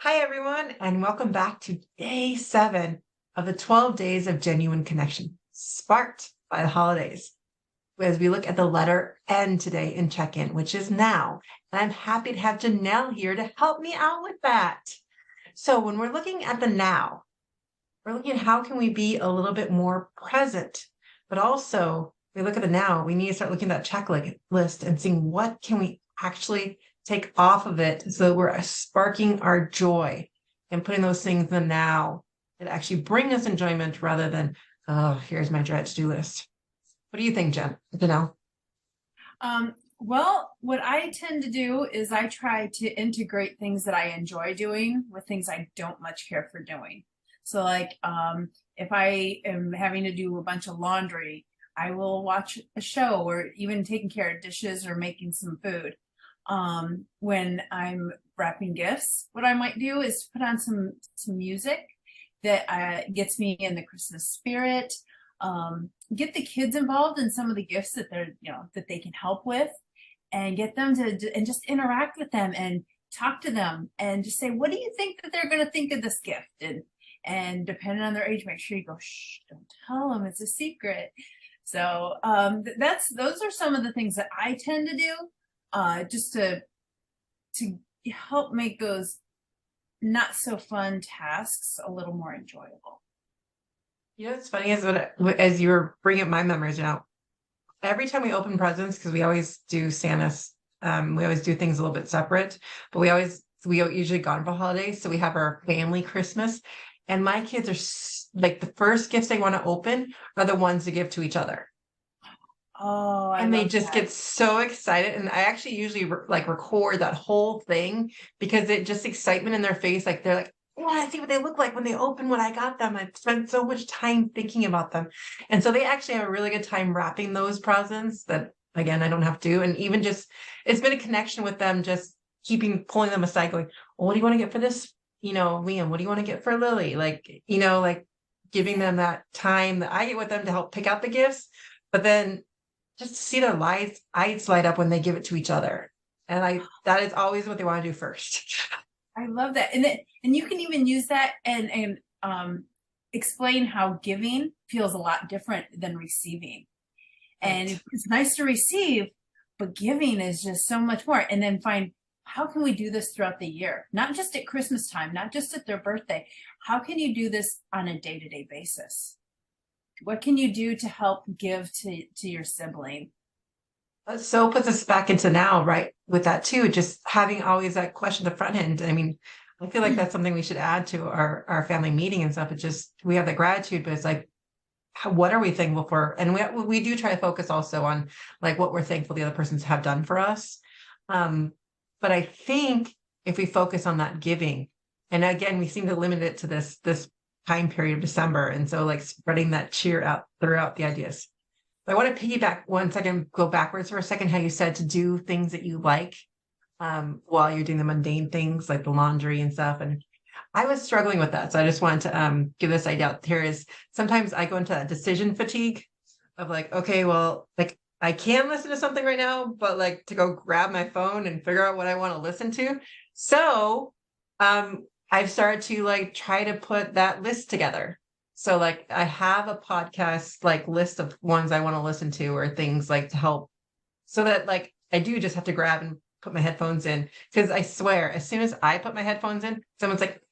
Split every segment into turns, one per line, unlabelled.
Hi, everyone, and welcome back to day 7 of the 12 days of genuine connection, sparked by the holidays. As we look at the letter N today in check in, which is now. And I'm happy to have Janelle here to help me out with that. So, when we're looking at the now, we're looking at how can we be a little bit more present, but also we look at the now, we need to start looking at that checklist and seeing what can we actually take off of it so that we're sparking our joy and putting those things in the now that actually bring us enjoyment rather than, oh, here's my dread to-do list. What do you think, Janelle?
Well, what I tend to do is I try to integrate things that I enjoy doing with things I don't much care for doing. So like if I am having to do a bunch of laundry, I will watch a show or even taking care of dishes or making some food. When I'm wrapping gifts, what I might do is put on some music that gets me in the Christmas spirit. Get the kids involved in some of the gifts that that they can help with, and get them to and just interact with them and talk to them and just say, what do you think that they're going to think of this gift? And depending on their age, make sure you go, shh, don't tell them, it's a secret. So those are some of the things that I tend to do, just to help make those not so fun tasks a little more enjoyable.
You know, what's funny is as you were bringing up my memories, every time we open presents, because we always do Santa's, we always do things a little bit separate, but we usually gone for holidays. So we have our family Christmas, and my kids are like the first gifts they want to open are the ones to give to each other.
Oh, I
And they
love
just
that.
get so excited. And I actually usually like record that whole thing because it just excitement in their face. Like they're like, I want to see what they look like when they open what I got them. I've spent so much time thinking about them. And so they actually have a really good time wrapping those presents that again I don't have to do. And even just it's been a connection with them, just pulling them aside, going, well, what do you want to get for this? Liam, what do you want to get for Lily? Like giving
Yeah.
them that time that I get with them to help pick out the gifts. But then just to see their eyes light up when they give it to each other. And that is always what they want to do first.
I love that. And you can even use that and explain how giving feels a lot different than receiving. And
Right.
it's nice to receive, but giving is just so much more. And then find, how can we do this throughout the year? Not just at Christmas time, not just at their birthday. How can you do this on a day-to-day basis? What can you do to help give to your sibling?
So puts us back into now, right? With that too, just having always that question at the front end. I mean, I feel like that's something we should add to our family meeting and stuff. It's just we have that gratitude, but it's like, what are we thankful for? And we do try to focus also on like what we're thankful the other persons have done for us. Um, but I think if we focus on that giving, and again, we seem to limit it to this time period of December, and so like spreading that cheer out throughout the ideas. I want to piggyback 1 second, go backwards for a second, how you said to do things that you like while you're doing the mundane things like the laundry and stuff. And I was struggling with that. So I just wanted to give this idea out here is sometimes I go into that decision fatigue of like, okay, well, like I can listen to something right now, but like to go grab my phone and figure out what I want to listen to. So I've started to like try to put that list together. So like I have a podcast like list of ones I want to listen to or things like to help so that like I do just have to grab and put my headphones in. Because I swear, as soon as I put my headphones in, someone's like,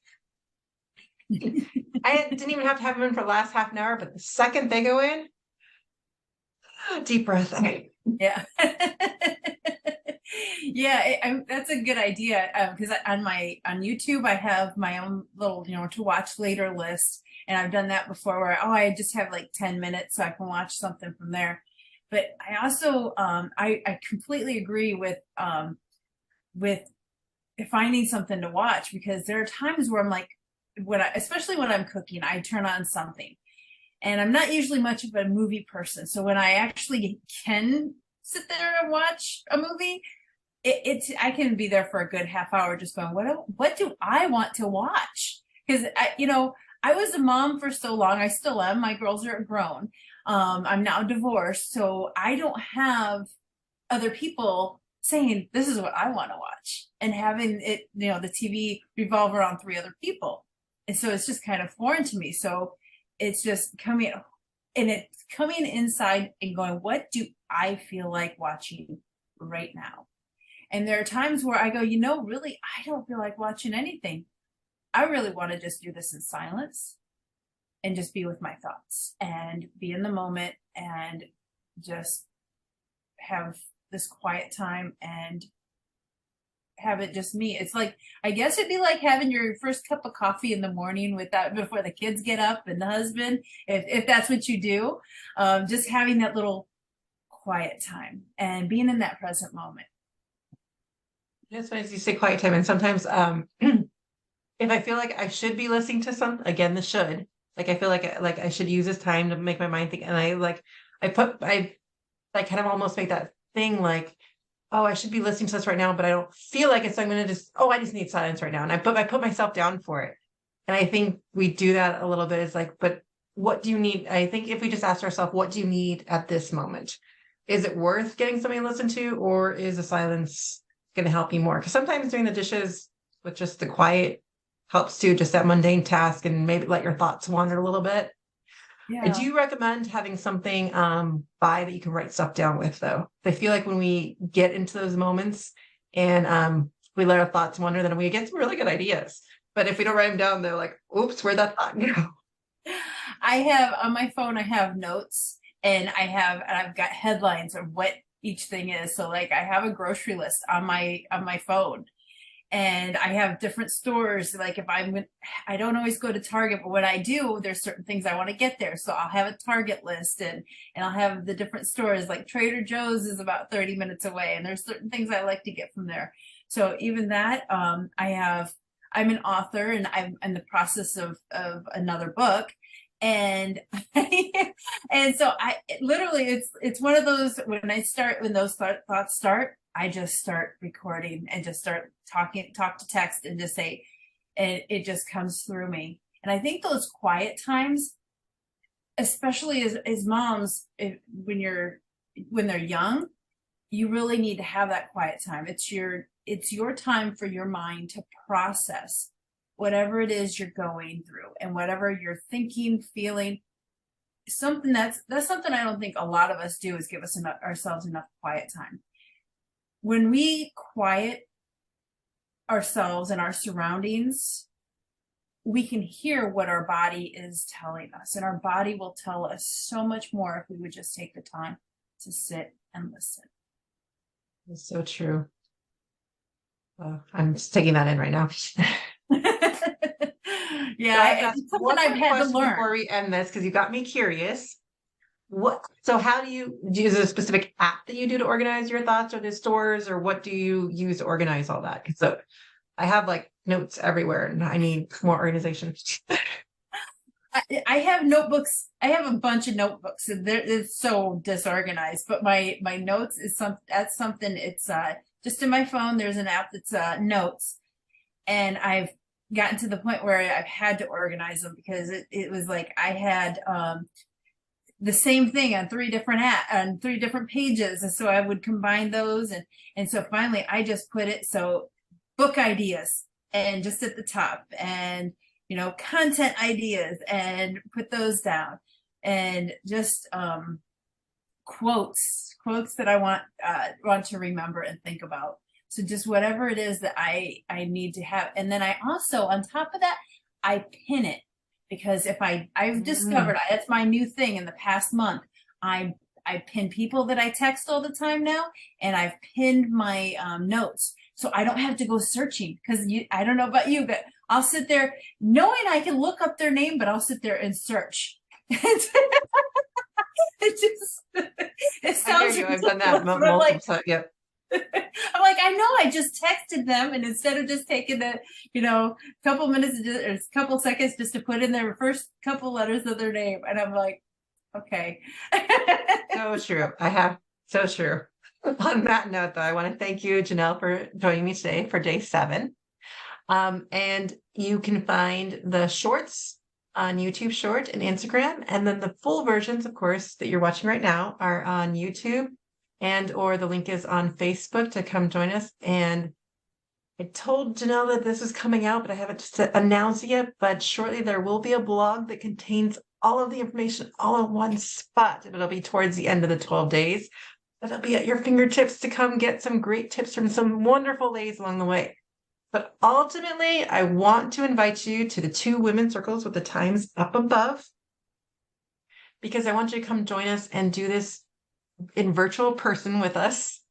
I didn't even have to have them in for the last half an hour, but the second they go in, deep breath. Okay.
Yeah. Yeah, that's a good idea because on YouTube I have my own little to watch later list, and I've done that before where I just have like 10 minutes so I can watch something from there. But I also I completely agree with finding something to watch, because there are times where I'm like, especially when I'm cooking, I turn on something, and I'm not usually much of a movie person. So when I actually can sit there and watch a movie, it's I can be there for a good half hour just going, what do I want to watch? Because I was a mom for so long. I still am. My girls are grown. I'm now divorced, so I don't have other people saying, this is what I want to watch, and having it, the TV revolve around three other people. And so it's just kind of foreign to me. So it's just coming, and it's coming inside and going, what do I feel like watching right now? And there are times where I go, really, I don't feel like watching anything. I really want to just do this in silence and just be with my thoughts and be in the moment and just have this quiet time and have it just me. It's like, I guess it'd be like having your first cup of coffee in the morning before the kids get up and the husband, if that's what you do. Just having that little quiet time and being in that present moment.
That's funny as you say quiet time. And sometimes if I feel like I should be listening to again, the should, like I feel like I should use this time to make my mind think. And I kind of almost make that thing like, oh, I should be listening to this right now, but I don't feel like it. So I'm going to I just need silence right now. And I put myself down for it. And I think we do that a little bit. It's like, but what do you need? I think if we just ask ourselves, what do you need at this moment? Is it worth getting something to listen to, or is the silence going to help you more? Because sometimes doing the dishes with just the quiet helps too, just that mundane task, and maybe let your thoughts wander a little bit.
Yeah.
I do recommend having something by that you can write stuff down with, though. I feel like when we get into those moments and we let our thoughts wander, then we get some really good ideas. But if we don't write them down, they're like, oops, where'd that thought go?
I have on my phone, I have notes, and I've got headlines of what each thing is. So like I have a grocery list on my phone. And I have different stores. Like if I don't always go to Target, but when I do, there's certain things I want to get there. So I'll have a Target list, and I'll have the different stores. Like Trader Joe's is about 30 minutes away, and there's certain things I like to get from there. So even that, I'm an author, and I'm in the process of another book. And and so it's one of those, when those thoughts start, I just start recording and just start talk to text and just say, and it just comes through me. And I think those quiet times, especially as moms, when they're young, you really need to have that quiet time. It's your time for your mind to process whatever it is you're going through and whatever you're thinking, feeling. That's something I don't think a lot of us do, is give ourselves enough quiet time. When we quiet ourselves and our surroundings, we can hear what our body is telling us, and our body will tell us so much more if we would just take the time to sit and listen.
It's so true. I'm just taking that in right now.
Yeah, it's something I've had to learn
before we end this, because you got me curious. So how do you use a specific app that you do to organize your thoughts, or the stores, or what do you use to organize all that? So I have like notes everywhere, and I need more organization.
I have notebooks. I have a bunch of notebooks, and it's so disorganized. But my notes is something. It's just in my phone. There's an app that's notes, and I've gotten to the point where I've had to organize them, because it was like I had the same thing on three different pages, and so I would combine those, and so finally I just put it, so book ideas and just at the top, and content ideas, and put those down, and just quotes that I want to remember and think about. So just whatever it is that I need to have. And then I also, on top of that, I pin it, because if I've discovered, that's my new thing in the past month. I pin people that I text all the time now, and I've pinned my notes, so I don't have to go searching, because I don't know about you, but I'll sit there knowing I can look up their name, but I'll sit there and search. It sounds
I've done that multiple times. Yep.
I'm like, I know I just texted them, and instead of just taking the, couple minutes or a couple seconds just to put in their first couple letters of their name, and I'm like, okay.
So true. So true. On that note, though, I want to thank you, Janelle, for joining me today for day 7. And you can find the shorts on YouTube Short and Instagram, and then the full versions, of course, that you're watching right now are on YouTube and or the link is on Facebook to come join us. And I told Janelle that this was coming out, but I haven't announced it yet. But shortly there will be a blog that contains all of the information all in one spot. It'll be towards the end of the 12 days. But it'll be at your fingertips to come get some great tips from some wonderful ladies along the way. But ultimately, I want to invite you to the 2 women's circles with the times up above, because I want you to come join us and do this in virtual person with us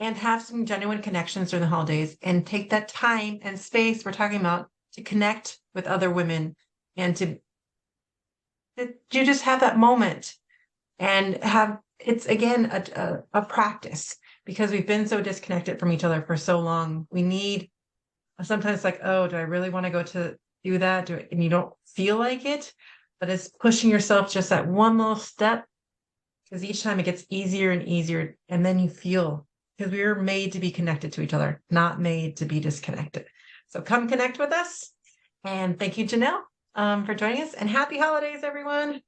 and have some genuine connections during the holidays and take that time and space we're talking about to connect with other women and to you just have that moment and have it's again a practice, because we've been so disconnected from each other for so long. We need sometimes like, oh, do I really want to go to do that? And you don't feel like it, but it's pushing yourself just that one little step, because each time it gets easier and easier. And then you feel, because we were made to be connected to each other, not made to be disconnected. So come connect with us. And thank you, Janelle, for joining us, and happy holidays, everyone.